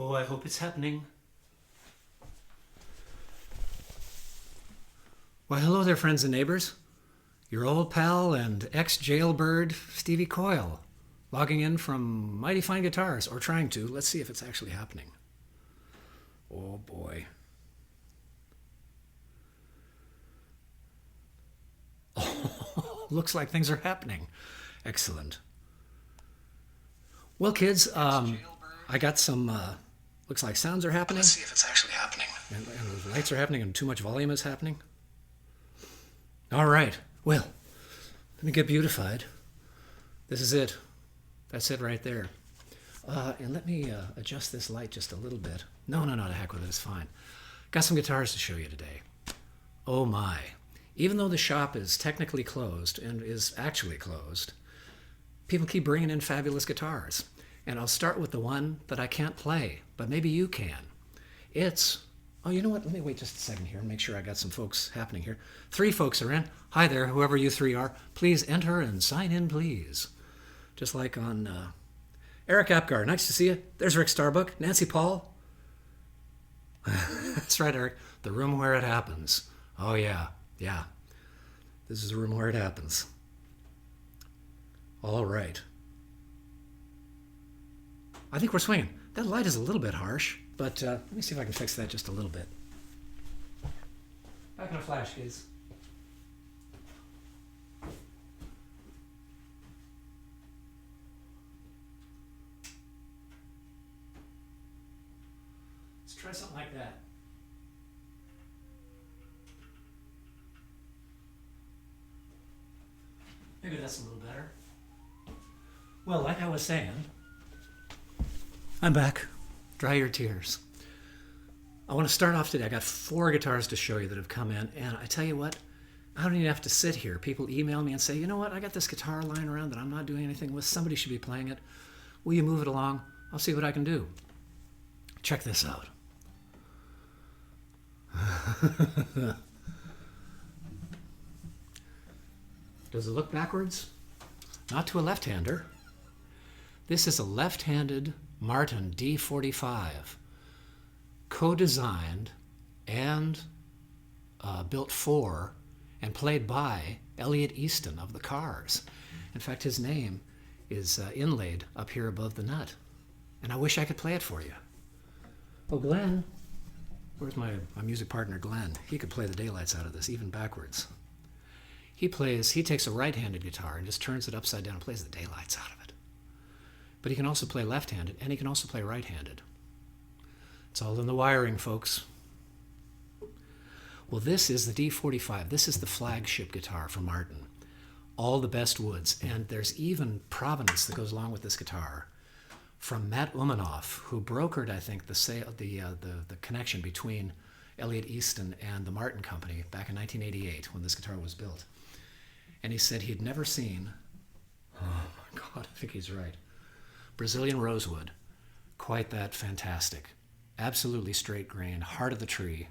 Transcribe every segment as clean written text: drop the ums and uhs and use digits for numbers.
Oh, I hope it's happening. Why, hello there, friends and neighbors. Your old pal and ex-jailbird, Stevie Coyle, logging in from Mighty Fine Guitars, or trying to. Let's see if it's actually happening. Oh, boy. Oh, looks like things are happening. Excellent. Well, kids, I got some, looks like sounds are happening. Let's see if it's actually happening. And the lights are happening and too much volume is happening. All right. Well, let me get beautified. This is it. That's it right there. And let me adjust this light just a little bit. No, to heck with it. It's fine. Got some guitars to show you today. Oh my. Even though the shop is technically closed and is actually closed, people keep bringing in fabulous guitars. And I'll start with the one that I can't play, but maybe you can. It's... Oh, you know what? Let me wait just a second here and make sure I got some folks happening here. 3 folks are in. Hi there, whoever you 3 are. Please enter and sign in, please. Just like on Eric Apgar. Nice to see you. There's Rick Starbuck. Nancy Paul. That's right, Eric. The room where it happens. Oh, yeah. This is the room where it happens. All right. I think we're swinging. That light is a little bit harsh. But let me see if I can fix that just a little bit. Back in a flash, kids. Let's try something like that. Maybe that's a little better. Well, like I was saying, I'm back. Dry your tears. I want to start off today. I got 4 guitars to show you that have come in, and I tell you what, I don't even have to sit here. People email me and say, you know what, I got this guitar lying around that I'm not doing anything with. Somebody should be playing it. Will you move it along? I'll see what I can do. Check this out. Does it look backwards? Not to a left-hander. This is a left-handed Martin D-45, co-designed and built for and played by Elliot Easton of the Cars. In fact, his name is inlaid up here above the nut, and I wish I could play it for you. Oh, Glenn, where's my music partner, Glenn? He could play the daylights out of this, even backwards. He takes a right-handed guitar and just turns it upside down and plays the daylights out of it. But he can also play left-handed, and he can also play right-handed. It's all in the wiring, folks. Well, this is the D-45. This is the flagship guitar for Martin. All the best woods, and there's even provenance that goes along with this guitar from Matt Umanoff, who brokered, I think, the connection between Elliot Easton and the Martin Company back in 1988 when this guitar was built. And he said he'd never seen, oh my God, I think he's right, Brazilian rosewood, quite that fantastic. Absolutely straight grain, heart of the tree,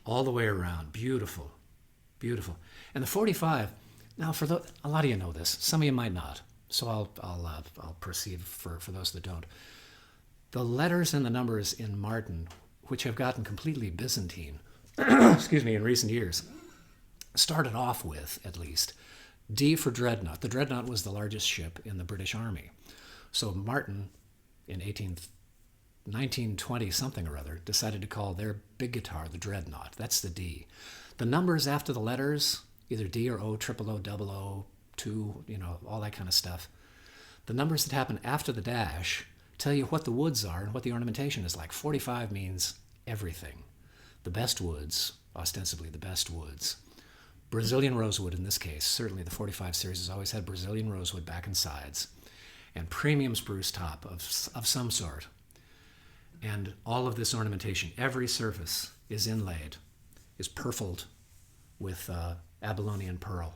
all the way around. Beautiful, beautiful. And the 45, now a lot of you know this, some of you might not, so I'll proceed for those that don't. The letters and the numbers in Martin, which have gotten completely Byzantine, excuse me, in recent years, started off with, at least, D for Dreadnought. The Dreadnought was the largest ship in the British Army. So Martin, in 1920 something or other, decided to call their big guitar the Dreadnought. That's the D. The numbers after the letters, either D or O, triple O, double O, 2, all that kind of stuff. The numbers that happen after the dash tell you what the woods are and what the ornamentation is like. 45 means everything. The best woods, ostensibly the best woods. Brazilian rosewood in this case. Certainly the 45 series has always had Brazilian rosewood back and sides. And premium spruce top of some sort. And all of this ornamentation, every surface is inlaid, is purfled with Babylonian pearl.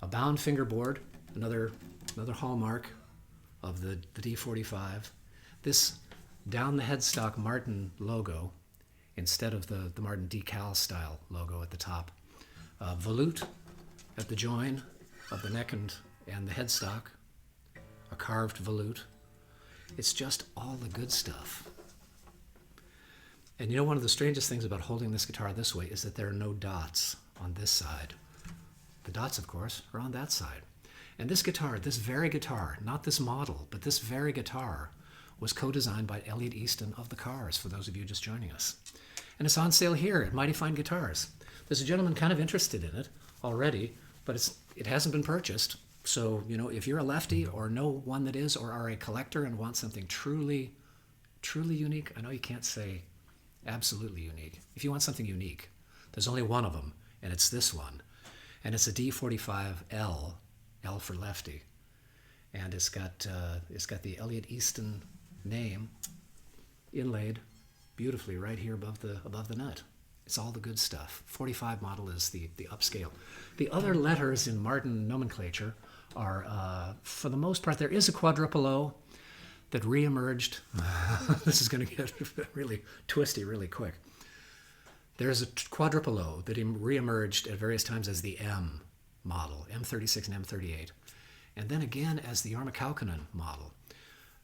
A bound fingerboard, another hallmark of the D-45. This down the headstock Martin logo instead of the Martin decal style logo at the top. Volute at the join of the neck and the headstock, a carved volute. It's just all the good stuff. And you know, one of the strangest things about holding this guitar this way is that there are no dots on this side. The dots, of course, are on that side. And this guitar, this very guitar, not this model, but this very guitar, was co-designed by Elliot Easton of the Cars, for those of you just joining us. And it's on sale here at Mighty Fine Guitars. There's a gentleman kind of interested in it already, but it hasn't been purchased. So, you know, if you're a lefty or know one that is, or are a collector and want something truly, truly unique, I know you can't say absolutely unique. If you want something unique, there's only one of them, and it's this one. And it's a D-45L, L for lefty. And it's got the Elliot Easton name inlaid beautifully right here above the nut. It's all the good stuff. 45 model is the upscale. The other letters in Martin nomenclature are, for the most part, there is a quadruple O that reemerged. This is going to get really twisty really quick. There's a quadruple O that reemerged at various times as the M model, M36 and M38. And then again as the Jorma Kaukonen model.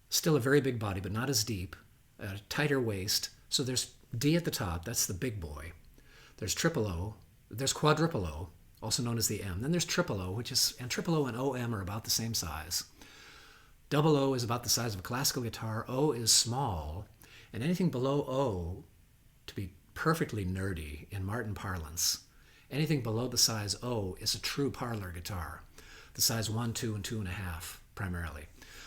Still a very big body, but not as deep, a tighter waist. So there's D at the top, that's the big boy. There's triple O, there's quadruple O, also known as the M. Then there's triple O, and triple O and OM are about the same size. Double O is about the size of a classical guitar. O is small, and anything below O, to be perfectly nerdy in Martin parlance, anything below the size O is a true parlor guitar. The size 1, 2, and 2.5 primarily.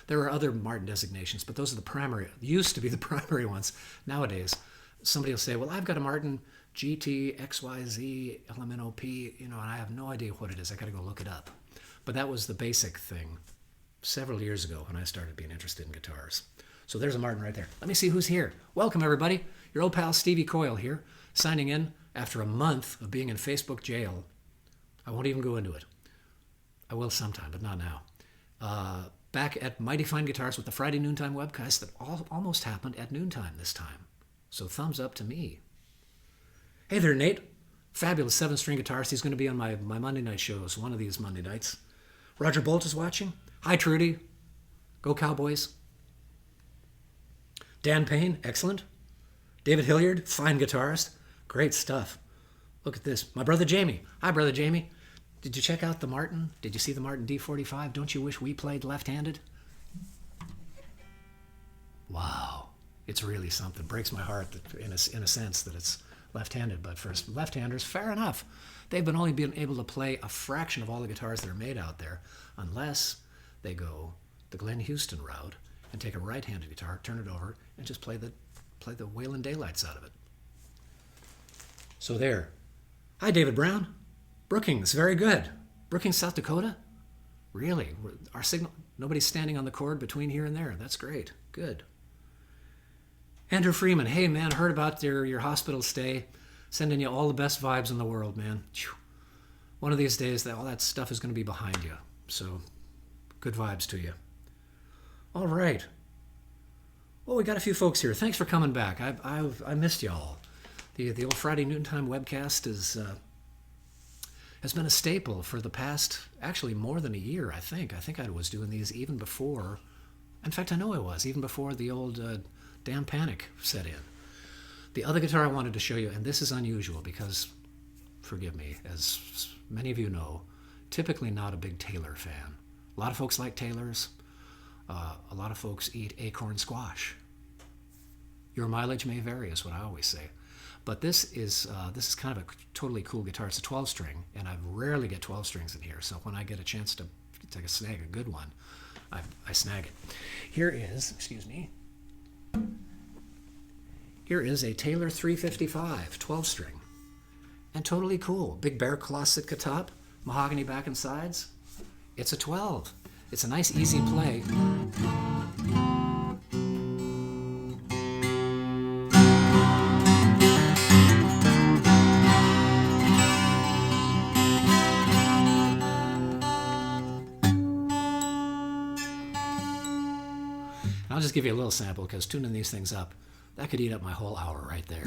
There are other Martin designations, but those are the primary, used to be the primary ones. Nowadays, somebody will say, well, I've got a Martin GT, XYZ, LMNOP, and I have no idea what it is. I got to go look it up. But that was the basic thing several years ago when I started being interested in guitars. So there's a Martin right there. Let me see who's here. Welcome, everybody. Your old pal Stevie Coyle here, signing in after a month of being in Facebook jail. I won't even go into it. I will sometime, but not now. Back at Mighty Fine Guitars with the Friday Noontime Webcast that almost happened at noontime this time. So thumbs up to me. Hey there, Nate. Fabulous 7-string guitarist. He's going to be on my Monday night shows, one of these Monday nights. Roger Bolt is watching. Hi, Trudy. Go Cowboys. Dan Payne, excellent. David Hilliard, fine guitarist. Great stuff. Look at this. My brother Jamie. Hi, brother Jamie. Did you check out the Martin? Did you see the Martin D-45? Don't you wish we played left-handed? Wow. It's really something. Breaks my heart that in a sense that it's left-handed, but for left-handers, fair enough. They've only been able to play a fraction of all the guitars that are made out there, unless they go the Glenn Houston route and take a right-handed guitar, turn it over, and just play the Wailing Daylights out of it. So there. Hi, David Brown. Brookings, very good. Brookings, South Dakota? Really? Our signal, nobody's standing on the cord between here and there. That's great. Good. Andrew Freeman, hey man, heard about your hospital stay. Sending you all the best vibes in the world, man. One of these days, all that stuff is going to be behind you. So, good vibes to you. All right. Well, we got a few folks here. Thanks for coming back. I missed y'all. The old Friday Noontime Webcast has been a staple for the past, actually more than a year, I think. I think I was doing these even before, in fact, I know I was, even before the old damn panic set in. The other guitar I wanted to show you, and this is unusual because, forgive me, as many of you know, typically not a big Taylor fan. A lot of folks like Taylors. A lot of folks eat acorn squash. Your mileage may vary, is what I always say. But this is kind of a totally cool guitar. It's a 12-string, and I rarely get 12 strings in here. So when I get a chance to snag a good one, I snag it. Here is a Taylor 355 12-string, and totally cool. Big bear claw Sitka top, mahogany back and sides. It's a 12. It's a nice easy play. I'll just give you a little sample because tuning these things up, that could eat up my whole hour right there.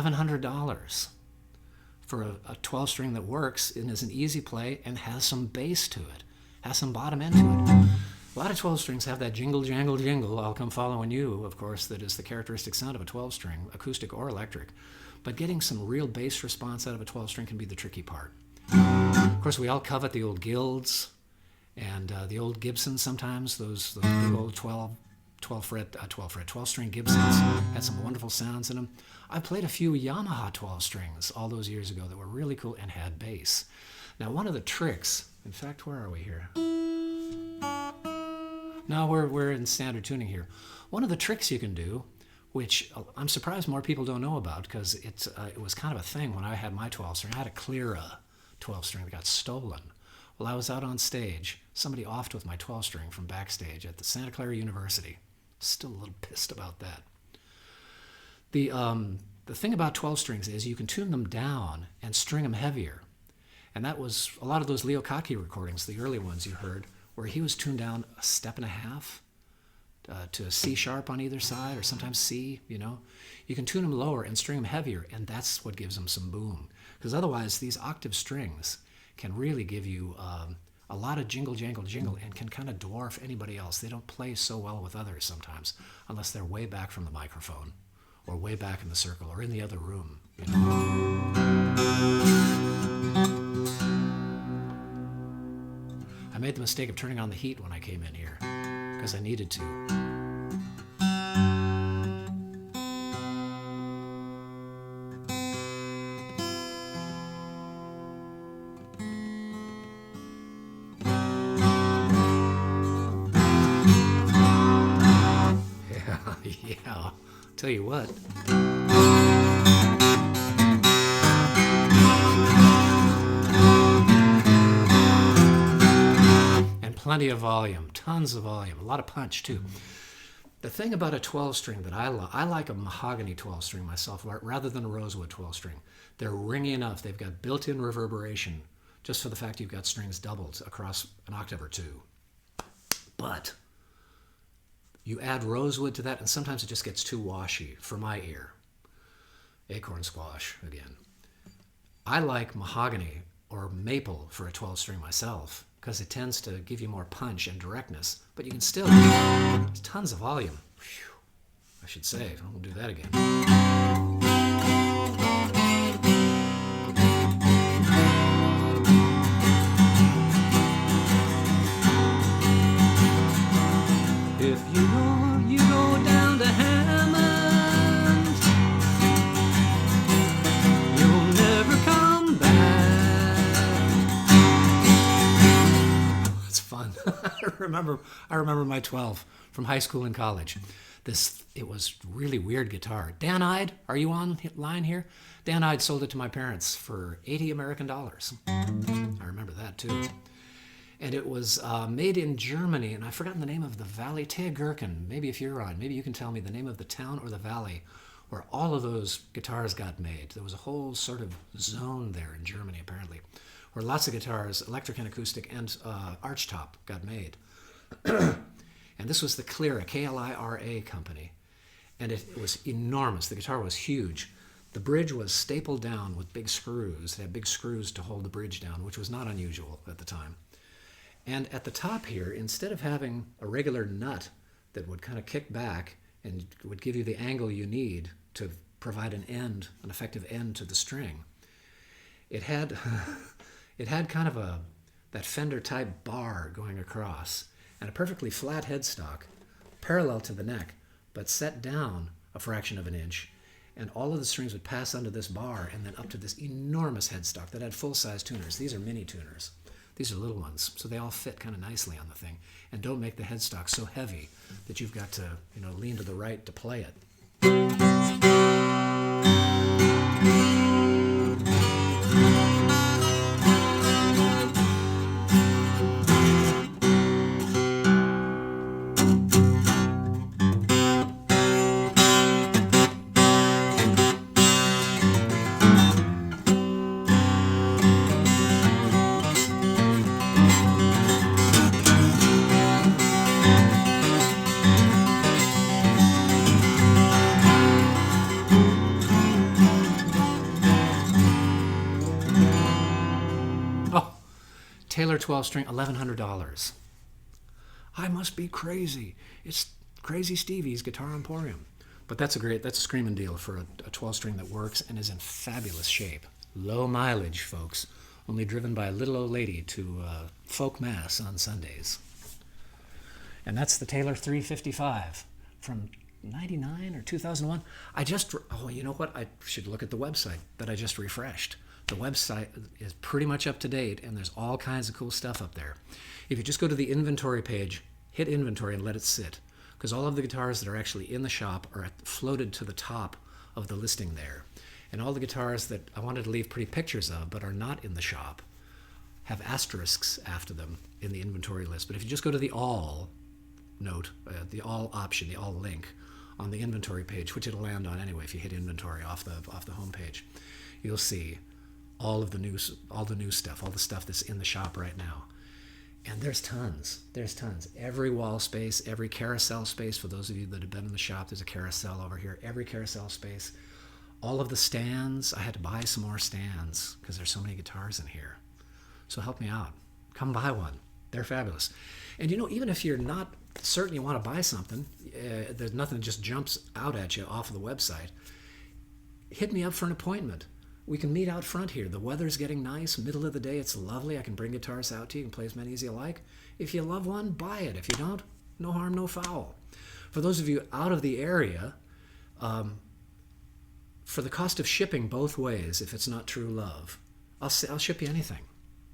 $1,100 for a 12 string that works and is an easy play and has some bass to it, has some bottom end to it. A lot of 12 strings have that jingle, jangle, jingle, I'll come following you, of course, that is the characteristic sound of a 12 string, acoustic or electric. But getting some real bass response out of a 12 string can be the tricky part. Of course, we all covet the old Guilds and the old Gibsons sometimes, those big old 12 string Gibsons had some wonderful sounds in them. I played a few Yamaha 12 strings all those years ago that were really cool and had bass. Now, one of the tricks, in fact, where are we here? No, we're in standard tuning here. One of the tricks you can do, which I'm surprised more people don't know about, because it was kind of a thing when I had my 12 string. I had a Cleara 12 string that got stolen. Well, I was out on stage. Somebody offed with my 12 string from backstage at the Santa Clara University. Still a little pissed about that. The thing about 12 strings is you can tune them down and string them heavier. And that was a lot of those Leo Kottke recordings, the early ones you heard, where he was tuned down a step and a half to a C sharp on either side, or sometimes C, you know. You can tune them lower and string them heavier, and that's what gives them some boom. Because otherwise, these octave strings can really give you a lot of jingle, jangle, jingle, and can kind of dwarf anybody else. They don't play so well with others sometimes, unless they're way back from the microphone, or way back in the circle, or in the other room, you know. I made the mistake of turning on the heat when I came in here, because I needed to. Yeah, tell you what. And plenty of volume, tons of volume, a lot of punch too. The thing about a 12 string that I like a mahogany 12 string myself rather than a rosewood 12 string. They're ringy enough. They've got built-in reverberation just for the fact you've got strings doubled across an octave or two. But you add rosewood to that, and sometimes it just gets too washy for my ear. Acorn squash, again. I like mahogany or maple for a 12 string myself, because it tends to give you more punch and directness, but you can still, there's tons of volume. Whew, I should say, I won't do that again. If you go down to Hammond, you'll never come back. It's fun. I remember my 12 from high school and college. It was really weird guitar. Dan Ide, are you on line here? Dan Ide sold it to my parents for $80 American. I remember that too. And it was made in Germany, and I've forgotten the name of the valley. Tea Gherkin, maybe if you're on, maybe you can tell me the name of the town or the valley where all of those guitars got made. There was a whole sort of zone there in Germany, apparently, where lots of guitars, electric and acoustic, and archtop got made. And this was the Cleara, K-L-I-R-A company. And it was enormous. The guitar was huge. The bridge was stapled down with big screws. It had big screws to hold the bridge down, which was not unusual at the time. And at the top here, instead of having a regular nut that would kind of kick back and would give you the angle you need to provide an effective end to the string, it had kind of that Fender type bar going across and a perfectly flat headstock parallel to the neck, but set down a fraction of an inch, and all of the strings would pass under this bar and then up to this enormous headstock that had full-size tuners. These are mini tuners. These are little ones, so they all fit kind of nicely on the thing and don't make the headstock so heavy that you've got to, lean to the right to play it. Taylor 12-string, $1,100. I must be crazy. It's Crazy Stevie's Guitar Emporium. But that's a screaming deal for a 12-string that works and is in fabulous shape. Low mileage, folks. Only driven by a little old lady to folk mass on Sundays. And that's the Taylor 355 from 99 or 2001. You know what? I should look at the website that I just refreshed. The website is pretty much up to date, and there's all kinds of cool stuff up there. If you just go to the inventory page, hit inventory and let it sit, because all of the guitars that are actually in the shop are floated to the top of the listing there. And all the guitars that I wanted to leave pretty pictures of but are not in the shop have asterisks after them in the inventory list. But if you just go to the all note, the all option, the all link on the inventory page, which it'll land on anyway if you hit inventory off the home page, you'll see all the new stuff, all the stuff that's in the shop right now. And there's tons. Every wall space, every carousel space. For those of you that have been in the shop, there's a carousel over here. Every carousel space. All of the stands. I had to buy some more stands because there's so many guitars in here. So help me out. Come buy one. They're fabulous. And even if you're not certain you want to buy something, there's nothing that just jumps out at you off of the website, hit me up for an appointment. We can meet out front here. The weather's getting nice, middle of the day. It's lovely. I can bring guitars out to you. You can play as many as you like. If you love one, buy it. If you don't, no harm, no foul. For those of you out of the area, for the cost of shipping both ways, if it's not true love, I'll ship you anything,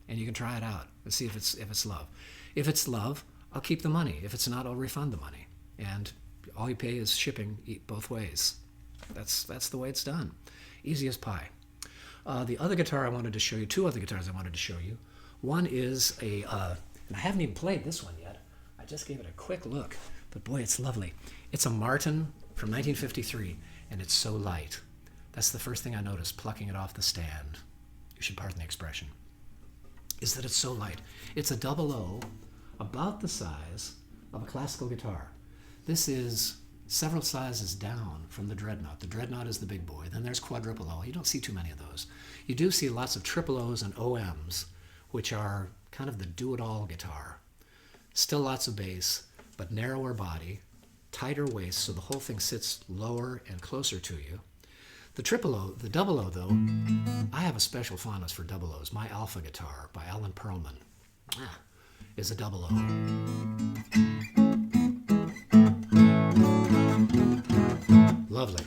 and you can try it out and see if it's love. If it's love, I'll keep the money. If it's not, I'll refund the money, and all you pay is shipping both ways. That's the way it's done. Easy as pie. The other guitar I wanted to show you, two other guitars I wanted to show you. One is and I haven't even played this one yet. I just gave it a quick look, but boy, it's lovely. It's a Martin from 1953, and it's so light. That's the first thing I noticed, plucking it off the stand. You should pardon the expression. Is that it's so light. It's a double O, about the size of a classical guitar. This is several sizes down from the Dreadnought. The Dreadnought is the big boy. Then there's quadruple O. You don't see too many of those. You do see lots of triple O's and OMs, which are kind of the do-it-all guitar. Still lots of bass, but narrower body, tighter waist, so the whole thing sits lower and closer to you. The triple O, the double O though, I have a special fondness for double O's. My Alpha guitar by Alan Perlman is a double O. Lovely.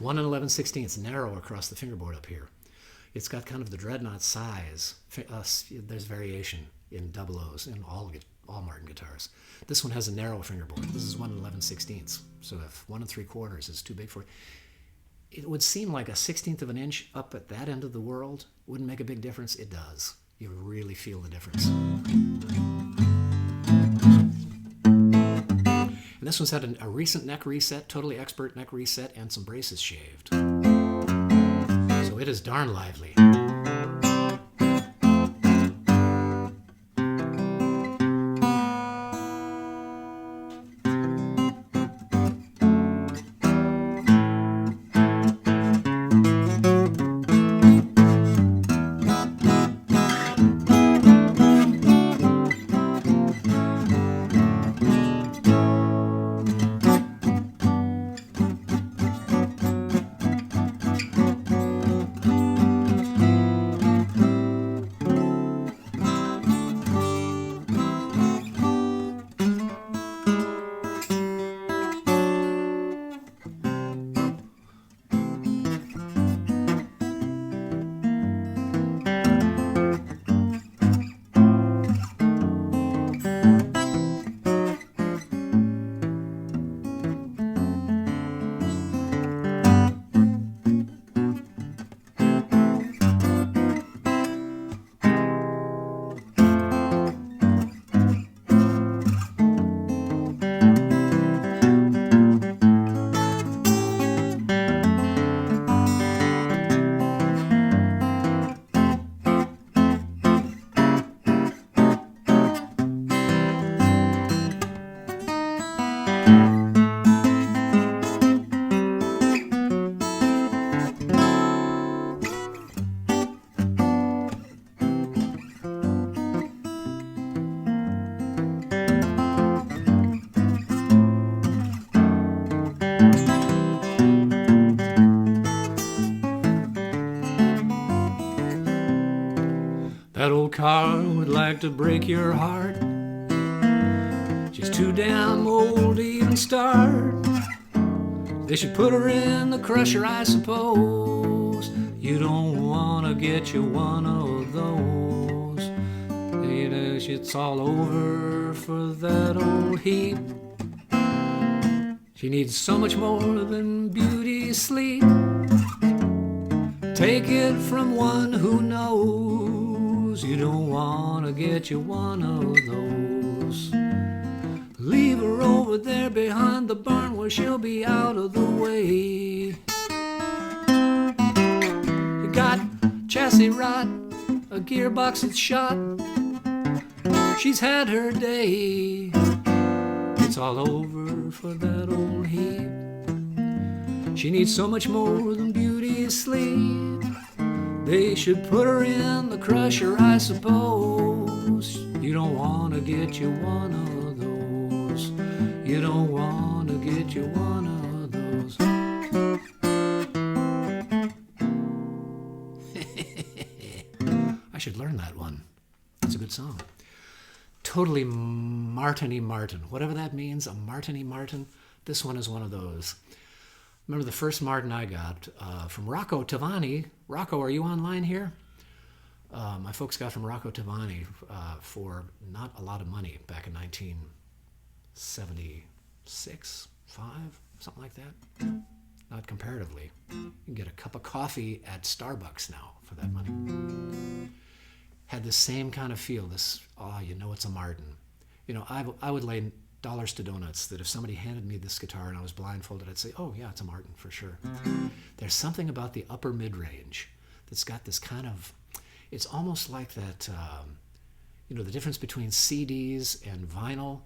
One and 11/16, narrow across the fingerboard up here. It's got kind of the Dreadnought size. There's variation in double O's in all Martin guitars. This one has a narrow fingerboard. This is 1 11/16. So if 1 3/4 is too big for it, it would seem like a 1/16 of an inch up at that end of the world wouldn't make a big difference. It does. You really feel the difference. And this one's had a recent neck reset, totally expert neck reset, and some braces shaved. So it is darn lively. That old car would like to break your heart. She's too damn old to even start. They should put her in the crusher, I suppose. You don't want to get you one of those. It's all over for that old heap. She needs so much more than beauty sleep. Take it from one who knows. You don't want to get you one of those. Leave her over there behind the barn where she'll be out of the way. You got chassis rot, a gearbox that's shot. She's had her day. It's all over for that old heap. She needs so much more than beauty sleep. They should put her in the crusher, I suppose. You don't want to get you one of those. You don't want to get you one of those. I should learn that one. It's a good song. Totally Martin-y Martin. Whatever that means, a Martin-y Martin. This one is one of those. Remember the first Martin I got from Rocco Tavani. Rocco, are you online here? My folks got from Rocco Tavani for not a lot of money back in 1976, 5, something like that. Not comparatively. You can get a cup of coffee at Starbucks now for that money. Had the same kind of feel, this, you know it's a Martin. You know, I would lay dollars to donuts that if somebody handed me this guitar and I was blindfolded, I'd say, oh yeah, it's a Martin for sure. There's something about the upper mid-range that's got this kind of, it's almost like that, you know, the difference between CDs and vinyl.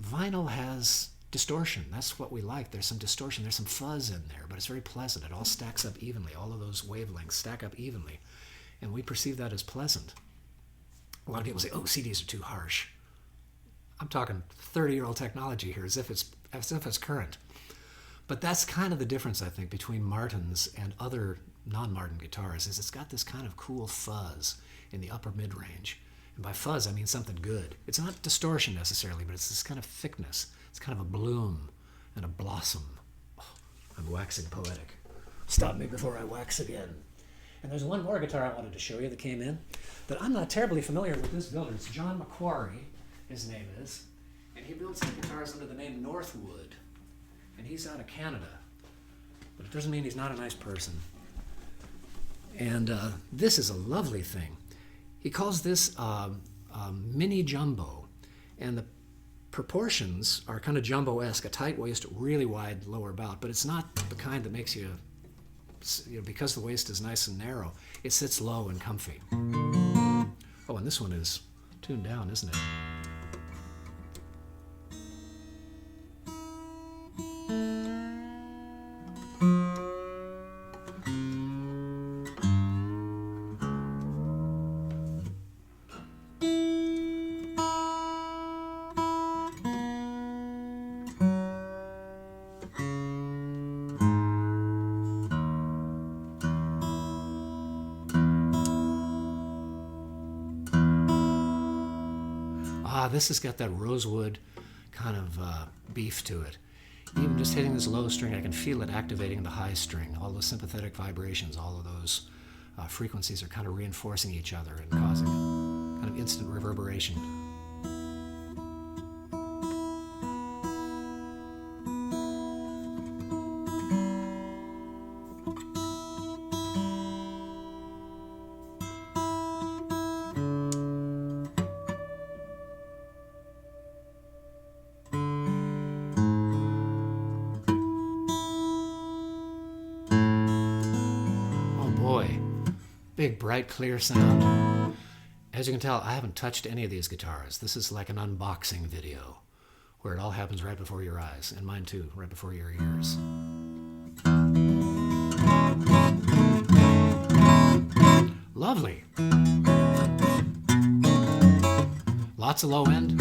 Vinyl has distortion. That's what we like. There's some distortion. There's some fuzz in there, but it's very pleasant. It all stacks up evenly. All of those wavelengths stack up evenly. And we perceive that as pleasant. A lot of people say, oh, CDs are too harsh. I'm talking 30-year-old technology here, as if it's current. But that's kind of the difference, I think, between Martins and other non-Martin guitars, is it's got this kind of cool fuzz in the upper mid-range. And by fuzz, I mean something good. It's not distortion necessarily, but it's this kind of thickness. It's kind of a bloom and a blossom. Oh, I'm waxing poetic. Stop me before I wax again. And there's one more guitar I wanted to show you that came in that I'm not terribly familiar with this builder. It's John McQuarrie, his name is. And he builds his guitars under the name Northwood. And he's out of Canada. But it doesn't mean he's not a nice person. And this is a lovely thing. He calls this Mini-Jumbo. And the proportions are kind of jumbo-esque, a tight waist, really wide lower bout. But it's not the kind that makes you know, because the waist is nice and narrow, it sits low and comfy. Oh, and this one is tuned down, isn't it? This has got that rosewood kind of beef to it. Even just hitting this low string, I can feel it activating the high string. All those sympathetic vibrations, all of those frequencies are kind of reinforcing each other and causing kind of instant reverberation. Big, bright, clear sound. As you can tell, I haven't touched any of these guitars. This is like an unboxing video where it all happens right before your eyes, and mine too, right before your ears. Lovely. Lots of low end.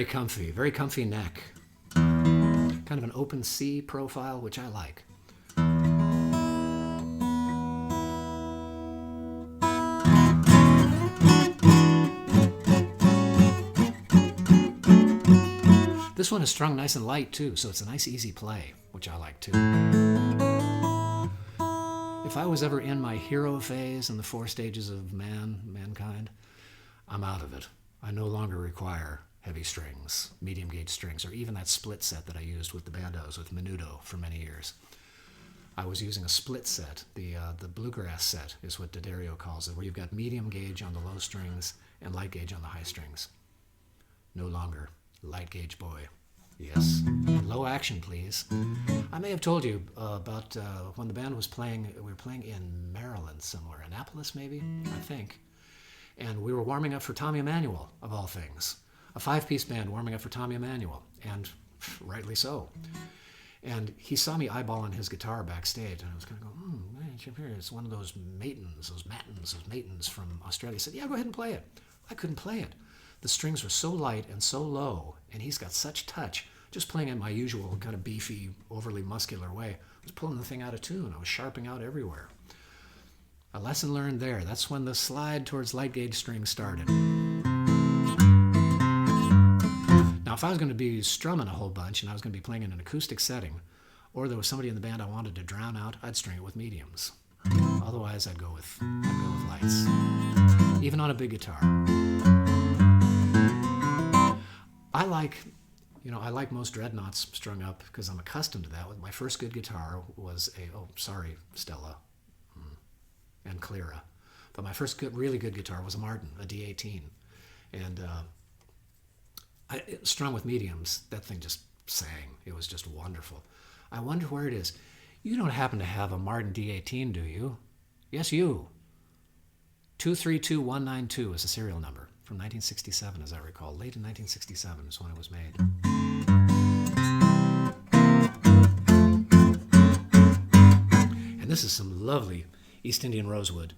very comfy neck. Kind of an open C profile, which I like. This one is strung nice and light too, so it's a nice easy play, which I like too. If I was ever in my hero phase in the 4 stages of mankind, I'm out of it. I no longer require heavy strings, medium gauge strings, or even that split set that I used with the bandos, with Menudo for many years. I was using a split set. The bluegrass set is what D'Addario calls it, where you've got medium gauge on the low strings and light gauge on the high strings. No longer. Light gauge boy. Yes. And low action, please. I may have told you about when the band was playing, we were playing in Maryland somewhere, Annapolis maybe, I think. And we were warming up for Tommy Emmanuel, of all things. A 5-piece band warming up for Tommy Emmanuel, and rightly so. And he saw me eyeballing his guitar backstage, and I was kind of going, man, it's one of those matins from Australia. He said, yeah, go ahead and play it. I couldn't play it. The strings were so light and so low, and he's got such touch. Just playing in my usual kind of beefy, overly muscular way, I was pulling the thing out of tune. I was sharping out everywhere. A lesson learned there. That's when the slide towards light gauge strings started. Now, if I was going to be strumming a whole bunch and I was going to be playing in an acoustic setting, or there was somebody in the band I wanted to drown out, I'd string it with mediums. Otherwise, I'd go with lights, even on a big guitar. I like most dreadnoughts strung up because I'm accustomed to that. My first good guitar was Stella and Clara. But my first really good guitar was a Martin, a D-18. And strung with mediums, that thing just sang. It was just wonderful. I wonder where it is. You don't happen to have a Martin D-18, do you? Yes, you. 232192 is the serial number. From 1967, as I recall. Late in 1967 is when it was made. And this is some lovely East Indian rosewood.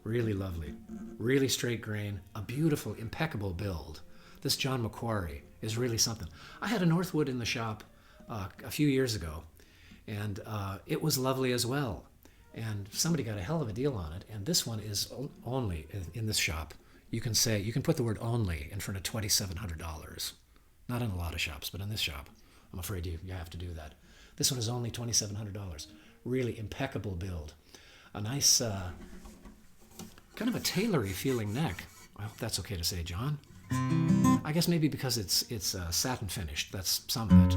Really lovely. Really straight grain. A beautiful, impeccable build. This John Macquarie is really something. I had a Northwood in the shop a few years ago, and it was lovely as well. And somebody got a hell of a deal on it, and this one is only in this shop. You can put the word only in front of $2,700. Not in a lot of shops, but in this shop, I'm afraid you have to do that. This one is only $2,700. Really impeccable build. A nice, kind of a tailory feeling neck. I hope that's okay to say, John. I guess maybe because it's satin finished. That's some of it.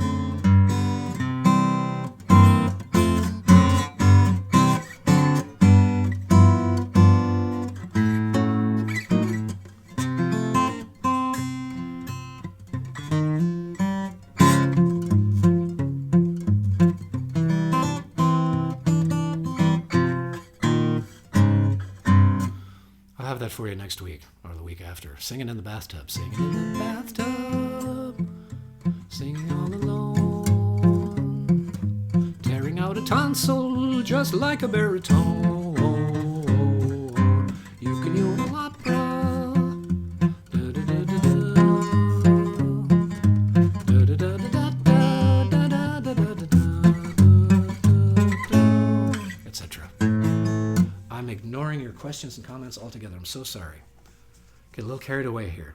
For you next week or the week after. Singing in the bathtub. Singing in the bathtub. Singing all alone. Tearing out a tonsil just like a baritone. You can use an opera. Etc. I'm ignoring your questions and comments altogether. I'm so sorry. Get a little carried away here.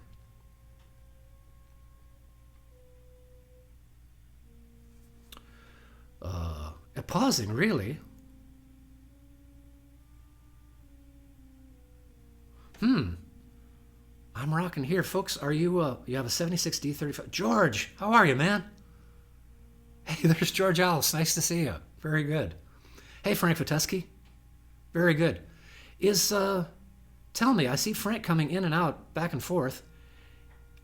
Pausing, really? I'm rocking here. Folks, are you, you have a 76 D-35? George, how are you, man? Hey, there's George Alice. Nice to see you. Very good. Hey, Frank Viteski. Very good. Tell me, I see Frank coming in and out, back and forth.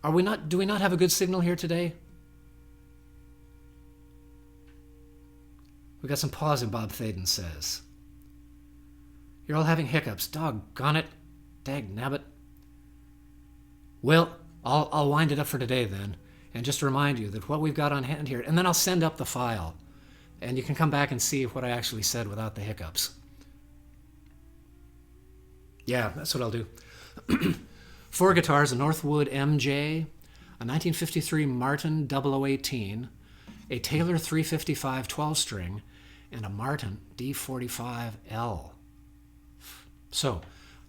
Do we not have a good signal here today? We got some pausing, Bob Thaden says. You're all having hiccups. Doggone it. Dag nabbit. Well, I'll wind it up for today then, and just remind you that what we've got on hand here, and then I'll send up the file, and you can come back and see what I actually said without the hiccups. Yeah, that's what I'll do. 4 guitars, a Northwood MJ, a 1953 Martin 0018, a Taylor 355 12-string, and a Martin D-45L. So,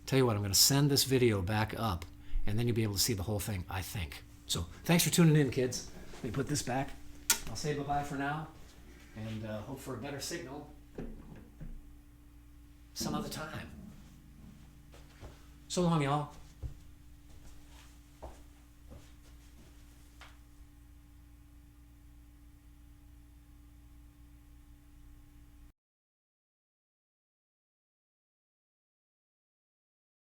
tell you what, I'm going to send this video back up, and then you'll be able to see the whole thing, I think. So, thanks for tuning in, kids. Let me put this back. I'll say bye-bye for now, and hope for a better signal some other time. So long, y'all.